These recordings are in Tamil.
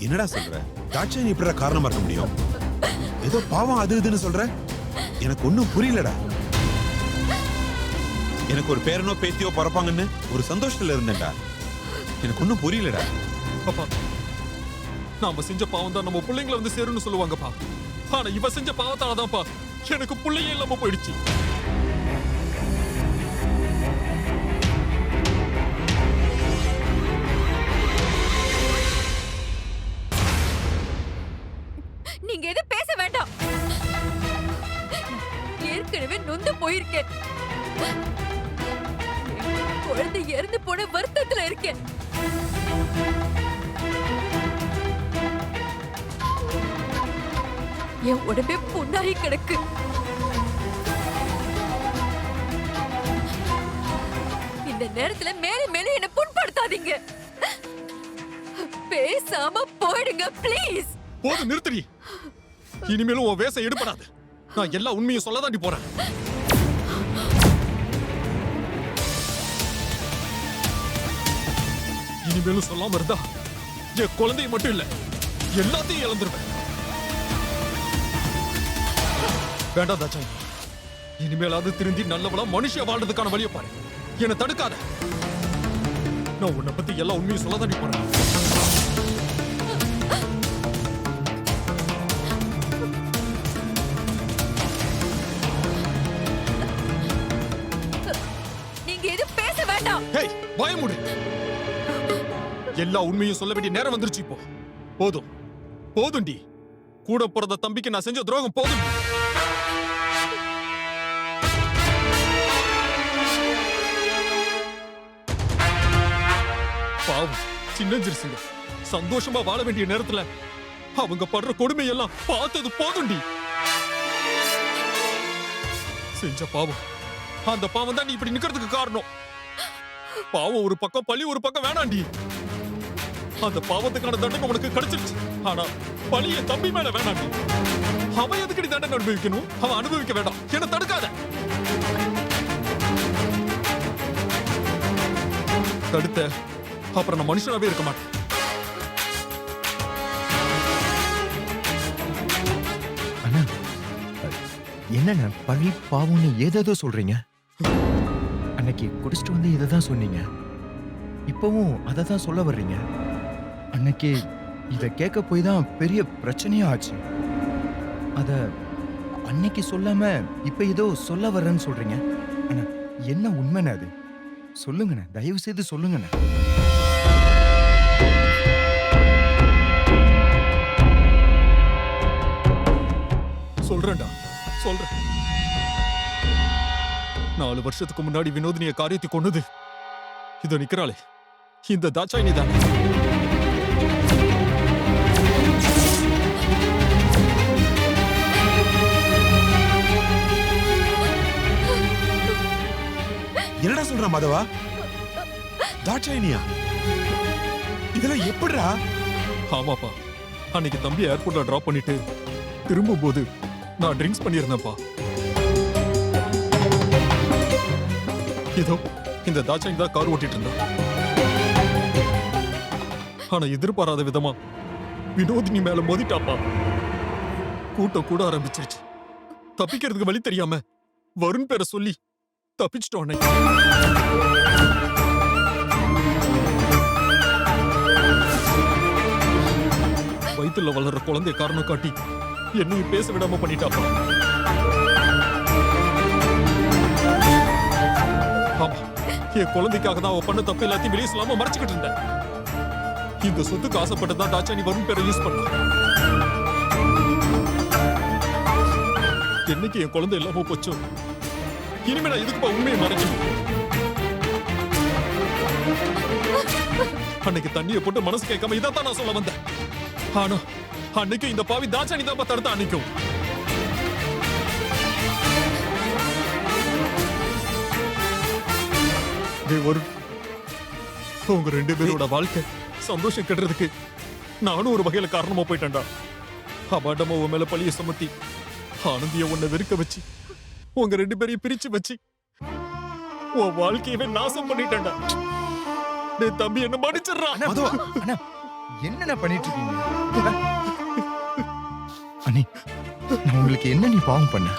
என்னடா சொல்ற? தாட்சாயணி இப்படி காரணமா இருக்க முடியும்? ஏதோ பாவம் அது இதுன்னு சொல்ற, எனக்கு ஒன்னும் புரியலடா. எனக்கு ஒரு பேரனோ பேத்தியோ பிறப்பாங்கன்னு ஒரு சந்தோஷத்துல இருந்தேன்டா. எனக்கு ஒன்னும் புரியலடா. அப்பா, நாம செஞ்ச பாவம் தான் நம்ம பிள்ளைங்களை வந்து சேரும்னு சொல்லுவாங்கப்பா. ஆனா இவ செஞ்ச பாவத்தாலதான்ப்பா எனக்கு பிள்ளையே இல்லாம போயிடுச்சு. நீங்க எதுவும் பேச வேண்டாம். ஏற்கனவே நொந்து போயிருக்கேன். குழந்தை இறந்து போன வருத்தத்துல இருக்கேன். என் உடம்பே புண்ணாகி கிடக்கு. இந்த நேரத்துல மேல மேல என்ன புண்படுத்தாதீங்க. பேசாம போயிடுங்க ப்ளீஸ். போதும், நிறுத்துடி. இனிமேலும் உன் வேஷம் எடுபடாது. நான் எல்லா உண்மையும் சொல்ல தாண்டி போறேன். இனிமேலும் சொல்லாம இருந்தா என் குழந்தைய மட்டும் இல்ல, எல்லாத்தையும் இழந்துருவேன். வேண்டாம் தாச்சாயி, இனிமேலாவது திருந்தி நல்லவளா மனுஷியா வாழ்றதுக்கான வழியை பாரு. என்னை தடுக்காத. நான் உன்னை பத்தி எல்லா உண்மையும் சொல்ல தாண்டி போறேன். நீங்க எதுவும் பேச வேண்டாம். ஹேய், வாய மூடு. எல்லா உண்மையும் சொல்ல வேண்டிய நேரம் வந்துருச்சு இப்போ. போதும் போதும்டி. கூட பிறந்த தம்பிக்கு நான் செஞ்ச துரோகம் போதும். பாவம் சின்னஞ்சிருச்சுங்க. சந்தோஷமா வாழ வேண்டிய நேரத்துல அவங்க படுற கொடுமை எல்லாம் பார்த்தது போதும்டி. செஞ்ச பாவம், அந்த பாவம் தான் நீ இப்படி நிக்கிறதுக்கு காரணம். பாவம் ஒரு பக்கம், பழி ஒரு பக்கம் வேணாண்டி. அந்த பாவத்துக்கான தண்டனை உனக்கு கிடைச்சிருச்சு. ஆனா பழி என் தம்பி மேல வேணாண்டி. அவன் எதுக்கடி தண்டனை அனுபவிக்கணும்? அவன் அனுபவிக்க வேண்டாம். என்ன தடுக்காத. தடுத்த அப்புறம் நான் மனுஷனாவே இருக்க மாட்டேன். அண்ணா, என்னண்ணா பழி பாவம்னு ஏதேதோ சொல்றீங்க? அன்னைக்கு குடிச்சிட்டு வந்து இதை தான் சொன்னீங்க, இப்பவும் அதை தான் சொல்ல வர்றீங்க. அன்னைக்கு இதை கேட்க போய் தான் பெரிய பிரச்சனையா ஆச்சு. அத அன்னைக்கு சொல்லாம இப்ப ஏதோ சொல்ல வர்றேன்னு சொல்றீங்க. அண்ணா, என்ன உண்மைண்ணா அது? சொல்லுங்கண்ணா, தயவு செய்து சொல்லுங்கண்ணா. சொல்றேன்டா, சொல்றேன். 4 வருஷத்துக்கு முன்னாடி வினோதினிய காரியத்தை கொன்னது இதோ நிக்கிறாளே இந்த தாட்சாயினி தான். என்னடா சொல்ற மாதவா? தாட்சாயணியா? இதெல்லாம் எப்படிடா? ஆமாப்பா, அன்னைக்கு தம்பி ஏர்போர்ட்ல டிராப் பண்ணிட்டு திரும்பும் போது நான் ட்ரிங்க்ஸ் பண்ணியிருந்தேன்ப்பா. இதோ இந்த தாட்சாயினி தான் கார் ஓட்டிட்டு இருந்தா. ஆனா எதிர்பாராத விதமா வினோதினி மேல மோதிட்டாப்பா. கூட்டம் கூட ஆரம்பிச்சிருச்சு. தப்பிக்கிறதுக்கு வழி தெரியாம வருண் பேரை சொல்லி தப்பிச்சிட்டோம். அன்னைக்கு வயித்துல வளர்ற குழந்தைய காரணம் காட்டி என்னையும் பேச விடாம பண்ணிட்டாப்பா. ஆமா, என் குழந்தைக்காக தான் அவ பண்ண தப்பு எல்லாத்தையும் வெளியே சொல்லாம மறைச்சுக்கிட்டு இருந்தேன். இந்த சொத்துக்கு ஆசைப்பட்டு தான் தாட்சாயணி வருண் பேரை யூஸ் பண்ணா. என்னைக்கு என் குழந்தை இல்லாம போச்சோ, இனிமே நான் இதுக்குப்பா உண்மையை மறைக்கணும். அன்னைக்கு தண்ணியை போட்டு மனசு கேட்காம இதான் நான் சொல்ல வந்தேன். ஆனா அன்னைக்கு இந்த பாவி தாட்சாயணி தான் தடுத்த. அன்னைக்கும் உங்க 2 பேரோட வாழ்க்கை சந்தோஷம் கெடுறதுக்கு நானும் ஒரு வகையில காரணமா போயிட்டேன்டா. அபாண்டமா உன் மேல பழிய சுமத்தி ஆனந்திய உன்னை வெறுக்க வச்சு உங்க 2 பேரையும் பிரிச்சு வச்சு உன் வாழ்க்கையவே நாசம் பண்ணிட்டேன்டா. டேய் தம்பி, என்ன மன்னிச்சிடுறா. அண்ணா, என்னண்ணா பண்ணிட்டு இருக்கீங்க? அண்ணி, நான் உங்களுக்கு என்ன நீ பாவம் பண்ண?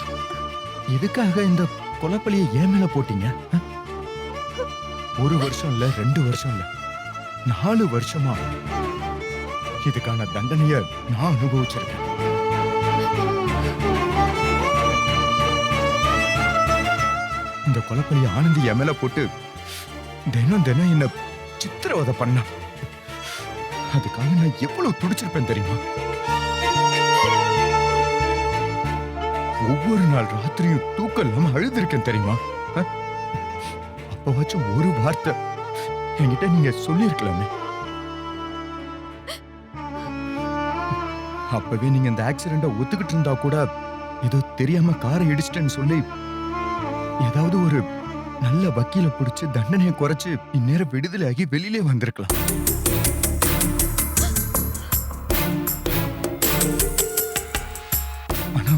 எதுக்காக இந்த கொலைப்பழியை ஏன் மேல போட்டீங்க? ஒரு வருஷம் இல்ல, 2 வருஷம் இல்ல, 4 வருஷமா இதுக்கான தண்டனைய நான் அனுபவிச்சிருக்கேன். இந்த கொலைப்பழியை ஆனந்தி என் மேல போட்டு தினம் தினம் என்ன சித்திரவதை பண்ண. அதுக்காக நான் எவ்வளவு துடிச்சிருப்பேன் தெரியுமா? ஒவ்வொரு நாள் ராத்திரியும் தூக்கம் இல்லாம அழுதுருக்கேன் தெரியுமா? அப்ப வச்ச ஒரு வார்த்தை என்கிட்ட நீங்க சொல்லிருக்கலாமே. அப்பவே நீங்க இந்த ஆக்சிடென்ட ஒத்துக்கிட்டு இருந்தா கூட ஏதோ தெரியாம காரை இடிச்சிட்டேன்னு சொல்லி ஏதாவது ஒரு நல்ல வக்கீல பிடிச்சு தண்டனையை குறைச்சு இந்நேரம் விடுதலை ஆகி வெளியிலே வந்திருக்கலாம். ஆனா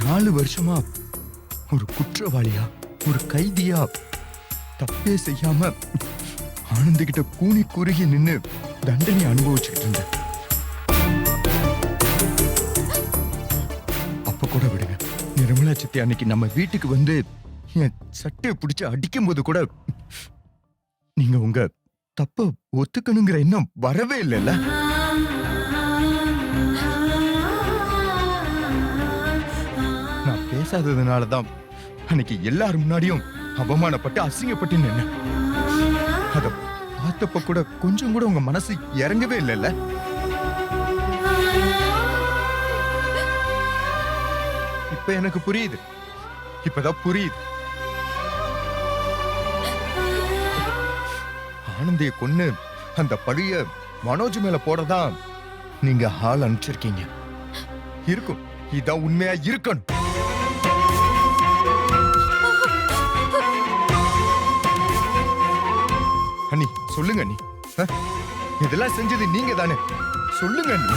4 வருஷமா ஒரு குற்றவாளியா, ஒரு கைதியா, தப்பே செய்யாம ஆனந்திக்கிட்ட கூனி குறுகி நின்னு தண்டனை அனுபவிச்சுக்கிட்டு இருந்தேன். அப்ப கூட விடுங்க, நிர்மலா சித்தி அன்னைக்கு நம்ம வீட்டுக்கு வந்து என் சட்டையை பிடிச்சு அடிக்கும் போது கூட நீங்க உங்க தப்ப ஒத்துக்கணுங்கிற எண்ணம் வரவே இல்லைல்ல. நான் பேசாததுனாலதான் அன்னைக்கு எல்லாரும் முன்னாடியும் அவமானப்பட்டு அசிங்கப்பட்டு நின்னேன். அத பார்த்தப்ப கூட கொஞ்சம் கூட உங்க மனசு இறங்கவே இல்லைல்ல. இப்ப எனக்கு புரியுது, இப்பதான் புரியுது. ஆனந்திய கொன்னு அந்த பழிய மனோஜ் மேல போடதா நீங்க ஆள் அனுப்பிச்சிருக்கீங்க. இருக்கும், இதான் உண்மையா இருக்கணும். அண்ணி சொல்லுங்க அண்ணி, இதெல்லாம் செஞ்சது நீங்க தானே? சொல்லுங்க அண்ணி.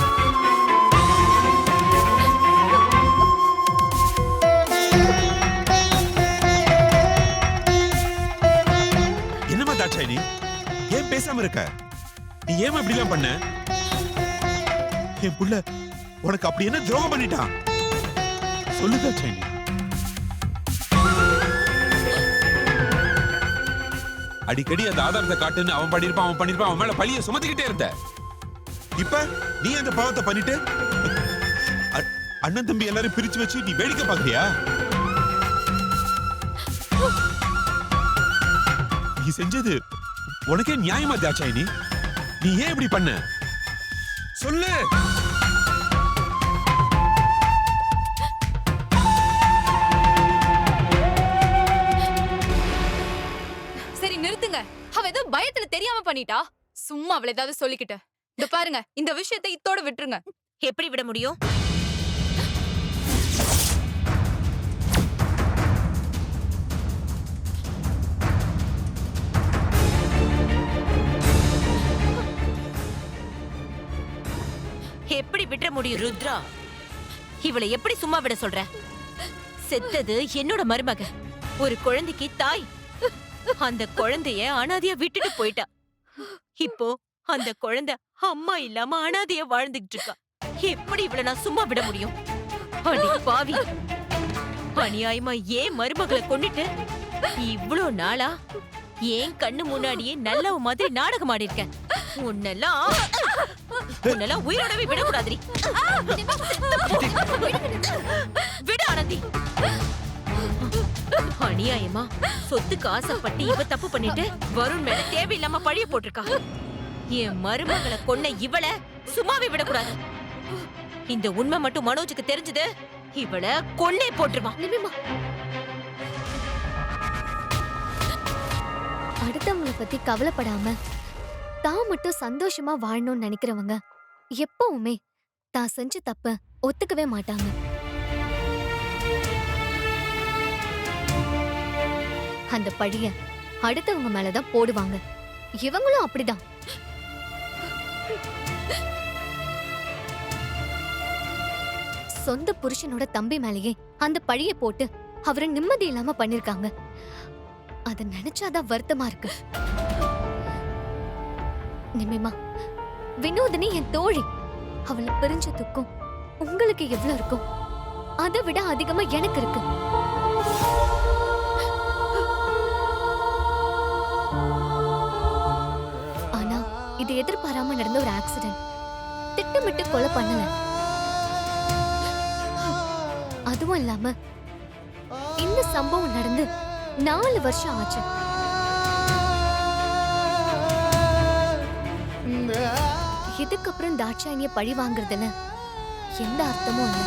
என்னமா தாட்சாயினி, ஏன் பேசாம இருக்க? நீ ஏன் இப்படி எல்லாம் பண்ண? என் புள்ள உனக்கு அப்படி என்ன துரோகம் பண்ணிட்டான்? சொல்லு தாட்சாயினி. அடிக்கடி அந்த ஆதாரத்தை காட்டுன்னு அவன் பண்ணிருப்பான் அவன் மேல பழிய சுமத்திக்கிட்டே இருந்த. இப்ப நீ அந்த பாவத்தை பண்ணிட்டு அண்ணன் தம்பி எல்லாரும் பிரிச்சு வச்சு நீ வேடிக்கை பாக்குறியா? நீ செஞ்சது உனக்கே நியாயமா தாட்சாயினி? நீ ஏன் இப்படி பண்ண? சொல்லு. சரி நிறுத்துங்க. அவ ஏதோ பயத்துல தெரியாம பண்ணிட்டா. சும்மா அவளை ஏதாவது சொல்லிக்கிட்டு. இந்த பாருங்க, இந்த விஷயத்தை இத்தோட விட்டுருங்க. எப்படி விட முடியும்? எப்படி விட முடியும் ருத்ரா? இவளை எப்படி சும்மா விட சொல்ற? செத்தது என்னோட மருமக, ஒரு குழந்தைக்கு தாய். அந்த குழந்தைய அனாதையா விட்டுட்டு போயிட்டா. இப்போ அந்த குழந்தை அம்மா இல்லாம அனாதையா வாழ்ந்துகிட்டு இருக்கா. எப்படி இவளை நான் சும்மா விட முடியும்? அடி பாவி, அநியாயமா ஏன் மருமகளை கொன்னுட்டு இவ்ளோ நாளா ஏன் கண்ணு முன்னாடியே நல்ல மாதிரி நாடகம் ஆடி இருக்க. உன்னெல்லாம் உயிரோடவே விடக்கூடாது. விட ஆனந்தி. அநியாயமா சொத்துக்கு ஆசைப்பட்டு இவ தப்பு பண்ணிட்டு வருண் மேல தேவையில்லாம பழிய போட்டிருக்கா. என் மருமகளை கொன்ன இவளை சும்மாவே விடக்கூடாது. இந்த உண்மை மட்டும் மனோஜுக்கு தெரிஞ்சது, இவளை கொன்னே போட்டுருவான். அடுத்தவங்கள பத்தி கவலைப்படாம தான் மட்டும் சந்தோஷமா வாழணும்னு நினைக்கிறவங்க எப்பவுமே தான் செஞ்ச தப்ப ஒத்துக்கவே மாட்டாங்க. அந்த பழிய அடுத்தவங்க மேலதான் போடுவாங்க. இவங்களும் அப்படிதான். சொந்த புருஷனோட தம்பி மேலேயே அந்த பழிய போட்டு அவரை நிம்மதி இல்லாம பண்ணிருக்காங்க. அத நினைச்சாதான் வருத்தமா இருக்கு. நிமிமா, வினோதினி என் தோழி. அவளை பிரிஞ்ச துக்கம் உங்களுக்கு எவ்வளவு இருக்கும்? அதை விட அதிகமா எனக்கு இருக்கு. ஆனா இது எதிர்பாராம நடந்த ஒரு ஆக்சிடென்ட். திட்டமிட்டு கொலை பண்ணல. அதுவும் இல்லாம இந்த சம்பவம் நடந்து 4 வருஷம் ஆச்சு. இதுக்கப்புறம் தாட்சாயணிய பழி வாங்குறதுல எந்த அர்த்தமும் இல்லை.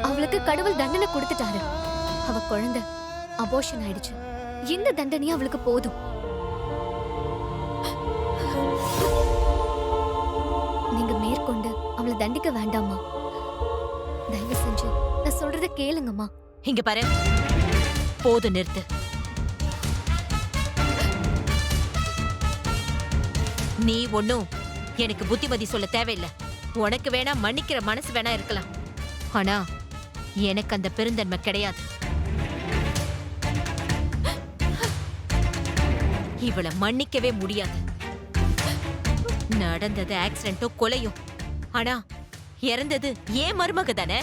அவளுக்கு கடவுள் தண்டனை கொடுத்துட்டாரு. அவ குழந்தை அபோஷன் ஆயிடுச்சு. இந்த தண்டனையும் அவளுக்கு போதும். நீங்க மேற்கொண்டு அவளை தண்டிக்க வேண்டாமா? தயவு செஞ்சு நான் சொல்றத கேளுங்கம்மா. இங்க பாரு, போது நிறுத்து. நீ ஒண்ணும் எனக்கு புத்திமதி சொல்ல தேவையில்லை. உனக்கு வேணா மன்னிக்கிற மனசு வேணா இருக்கலாம், ஆனா எனக்கு அந்த பெருந்தன்மை கிடையாது. இவளை மன்னிக்கவே முடியாது. நடந்தது ஆக்சிடென்ட்டோ கொலையோ, ஆனா இறந்தது ஏன் மருமக தானே,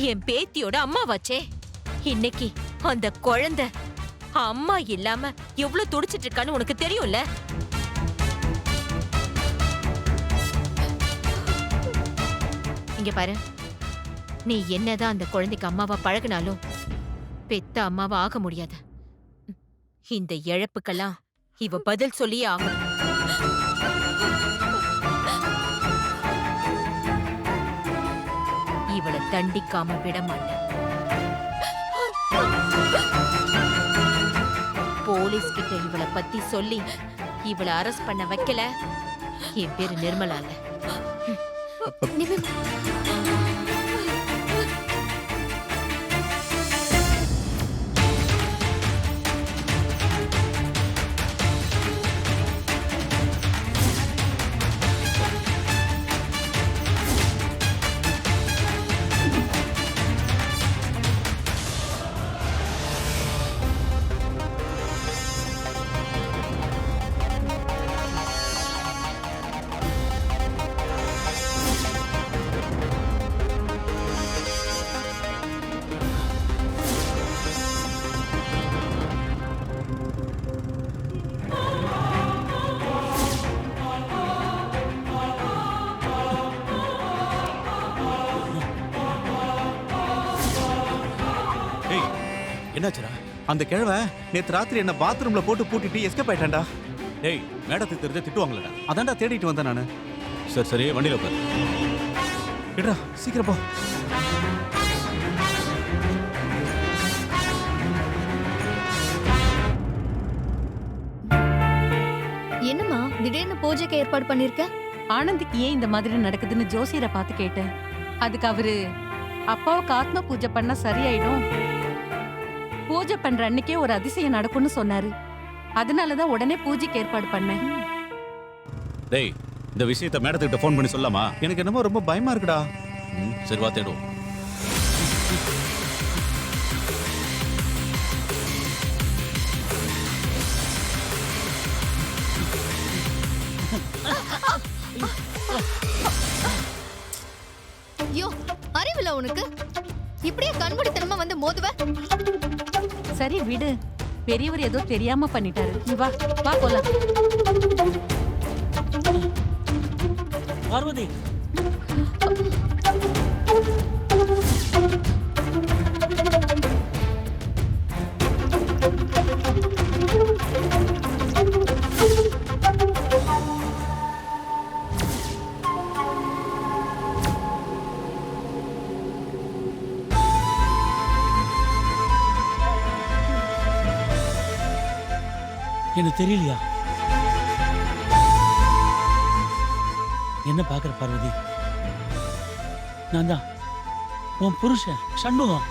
என் பேத்தியோட அம்மாவாச்சே. இன்னைக்கு அந்த குழந்தை அம்மா இல்லாம எவ்வளவு துடிச்சிட்டு இருக்கான்னு உனக்கு தெரியும்ல. இங்க பாரு, நீ என்னதான் அந்த குழந்தைக்கு அம்மாவா பழகினாலும் பெத்த அம்மாவா ஆக முடியாது. இந்த இழப்புக்கெல்லாம் இவ பதில் சொல்லியே ஆகணும். இவளை தண்டிக்காம விட மாட்டேன். போலீஸ் கிட்ட இவளை பத்தி சொல்லி இவளை அரெஸ்ட் பண்ண வைக்கல, என் பேரு நிர்மலா இல்ல. என்னாச்சுடா? அந்த கிழவ நேத்து ராத்திரி என்ன பாத்ரூம்ல போட்டு பூட்டிட்டு எஸ்கேப் ஆயிட்டான்டா. டேய், மேடத்துக்கு தெரிஞ்ச திட்டுவாங்களடா. அதான்டா தேடிட்டு வந்தேன் நானு. சரி சரி, வண்டியில உட்காரு. எடுடா, சீக்கிரம் போ. என்னம்மா திடீர்னு பூஜைக்கு ஏற்பாடு பண்ணிருக்க? ஆனந்திக்கு ஏன் இந்த மாதிரி நடக்குதுன்னு ஜோசியரை பார்த்து கேட்டேன். அதுக்கு அவரு அப்பாவுக்கு ஆத்ம பூஜை பண்ணா சரியாயிடும், பூஜை பண்ற அன்னைக்கே ஒரு அதிசயம் நடக்கும்னு சொன்னாரு. அதனாலதான் உடனே பூஜைக்கு ஏற்பாடு பண்ணேன். டேய், இந்த விஷயத்தை மேடத்துக்கிட்ட ஃபோன் பண்ணி சொல்லலாமா? எனக்கு என்னமோ ரொம்ப பயமா இருக்குடா. சரி வா, தேடுவோம். ஐயோ, அறிவில்ல உனக்கு? இப்படியே கண்மூடித்தனமா வந்து மோதுவ? சரி விடு, பெரியவர் ஏதோ தெரியாம பண்ணிட்டாரு. நீ வா வா போலாம். பார்வதி, எனக்கு தெரியலையா? என்ன பாக்குற பார்வதி? நான் தான் உன் புருஷன் சண்முகம்.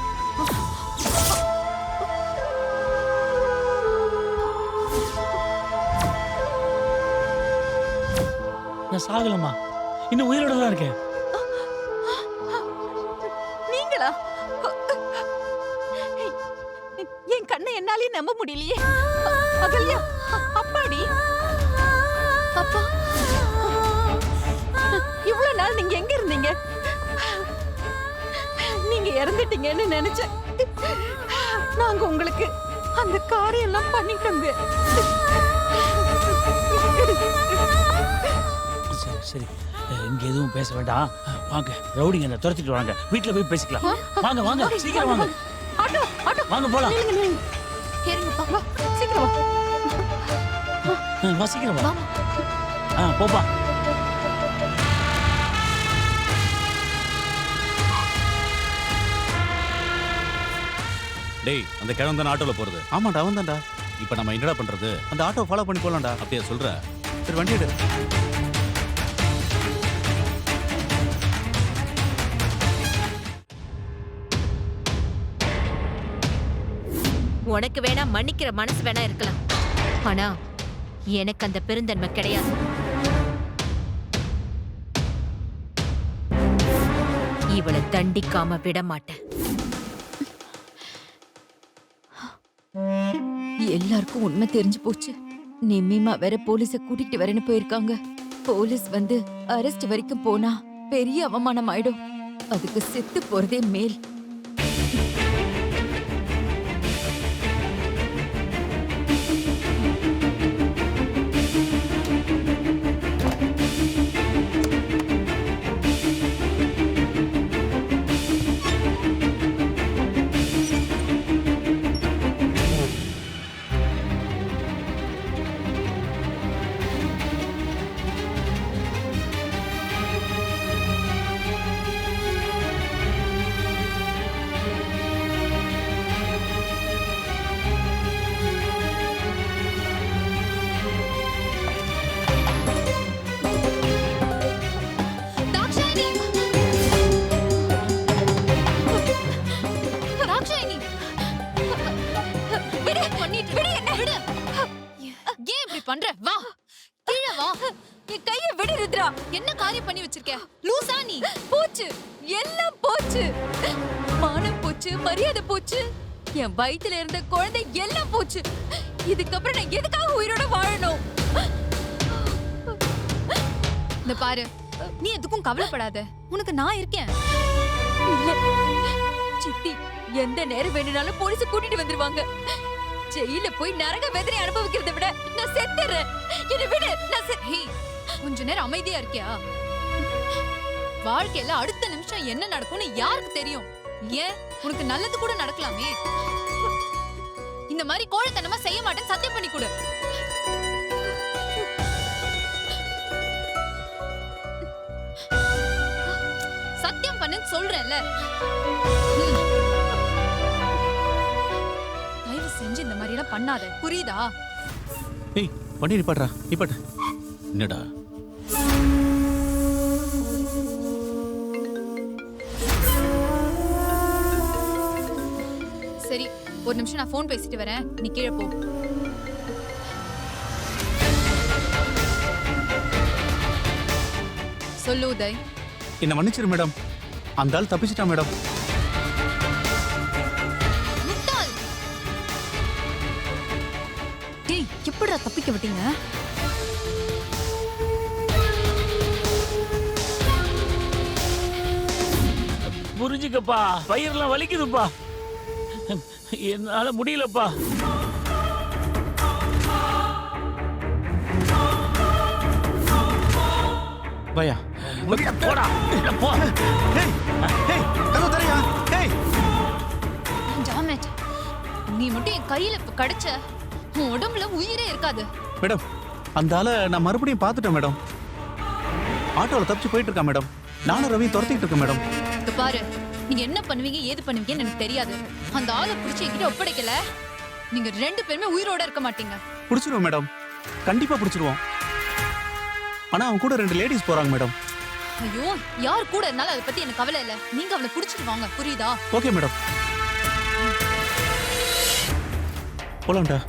நான் சாகலமா, இன்னும் உயிரோட தான் இருக்கேன். நீங்களா? என் கண்ணை என்னாலே நம்ப முடியலையே. அகல்யா, அப்பாடி. அப்பா இவ்வளவு நாள் நீங்க எங்க இருந்தீங்க? நீங்க இறந்துட்டீங்கன்னு நினைச்சேன். நாங்க உங்களுக்கு அந்த காரியம் எல்லாம் பண்ணிட்டோங்க. சரி சரி இங்க எதுவும் பேச வேண்டாம். வாங்க ரவுடிங்க என்ன துரத்திட்டு வாங்க. வீட்டுல போய் பேசிக்கலாம். வாங்க வாங்க சீக்கிரம் வாங்க. ஆட்டோ ஆட்டோ வாங்க போலாம். நில்லுங்க, நில்லுங்க. இருங்கப்பா. வா, சீக்கிரம் வா. வா சீக்கிரம் வா. போப்பா. டேய் அந்த கிழவன் தானே ஆட்டோல போறது? ஆமாடா அவன் தான்டா. இப்போ நம்ம என்னடா பண்றது? அந்த ஆட்டோ ஃபாலோ பண்ணி போலாம்டா. அப்படியே சொல்ற. சரி வண்டி எடு. உனக்கு வேணா மன்னிக்கிற மனசு வேணா இருக்கலாம், ஆனா எனக்கு அந்த பெருந்தன்மை கிடையாது. இவளை தண்டிக்காம விட மாட்டேன். எல்லாருக்கும் உண்மை தெரிஞ்சு போச்சு. நிம்மிமா வேற போலீஸ கூட்டிட்டு வரேன்னு போயிருக்காங்க. போலீஸ் வந்து அரெஸ்ட் வரைக்கும் போனா பெரிய அவமானம் ஆயிடும். அதுக்கு செத்து போறதே மேல். பண்ற வா கீழே வா. என் கையை விடு ருத்ரா. என்ன காரியம் பண்ணி வச்சிருக்க? லூசா நீ? போச்சு, எல்லாம் போச்சு. மானம் போச்சு, மரியாதை போச்சு, என் வயித்துல இருந்த குழந்தை எல்லாம் போச்சு. இதுக்கப்புறம் நான் எதுக்காக உயிரோட வாழணும்? இந்த பாரு, நீ எதுக்கும் கவலைப்படாத. உனக்கு நான் இருக்கேன். சித்தி எந்த நேரம் வேணும்னாலும் போலீஸ் கூட்டிட்டு வந்துருவாங்க. ஜெயில போய் நரக வேதனை அனுபவிக்கிறதை விட நான் செத்துறேன். என்ன விடு. கொஞ்ச நேரம் அமைதியா இருக்கியா? வாழ்க்கையில அடுத்த நிமிஷம் என்ன நடக்கும்னு யாருக்கு தெரியும்? ஏன் உனக்கு நல்லது கூட நடக்கலாமே. இந்த மாதிரி கோழைத்தனமா செய்ய மாட்டேன்னு சத்தியம் பண்ணி கொடு. சத்தியம் பண்ணுன்னு சொல்றேன்ல. செஞ்சு இந்த மாதிரி எல்லாம் பண்ணாத, புரியுதா? ஏய் வண்டி நிப்பாட்றா, நிப்பாட்டு. என்னடா சரி ஒரு நிமிஷம் நான் போன் பேசிட்டு வரேன். நீ கீழே போ. சொல்லு உதய். என்ன மன்னிச்சிரு மேடம். அந்த ஆள் தப்பிச்சிட்டான் மேடம். எப்படிடா தப்பிக்க விட்டீங்க? புரிஞ்சுக்கப்பா, வயிறுலாம் வலிக்குதுப்பா, என்னால முடியலப்பா. பயா போடா போ. நீ மட்டும் என் கையில இப்ப கிடைச்ச, உன் உடம்புல உயிரே இருக்காது. மேடம் அந்த ஆளை நான் மறுபடியும் பார்த்துட்டேன் மேடம். ஆட்டோல தப்பிச்சு போயிட்டு இருக்கா மேடம். நானும் ரவி துரத்திட்டு இருக்கேன் மேடம். பாரு, நீங்க என்ன பண்ணுவீங்க ஏது பண்ணுவீங்கன்னு எனக்கு தெரியாது. அந்த ஆளை பிடிச்சி என்கிட்ட ஒப்படைக்கல, நீங்க 2 பேருமே உயிரோட இருக்க மாட்டீங்க. பிடிச்சிருவோம் மேடம், கண்டிப்பா பிடிச்சிருவோம். ஆனா அவன் கூட 2 லேடிஸ் போறாங்க மேடம். ஐயோ, யார் கூட இருந்தாலும் அதை பத்தி எனக்கு கவலை இல்ல. நீங்க அவளை பிடிச்சிட்டு வாங்க, புரியுதா? Okay madam, போலாம்டா.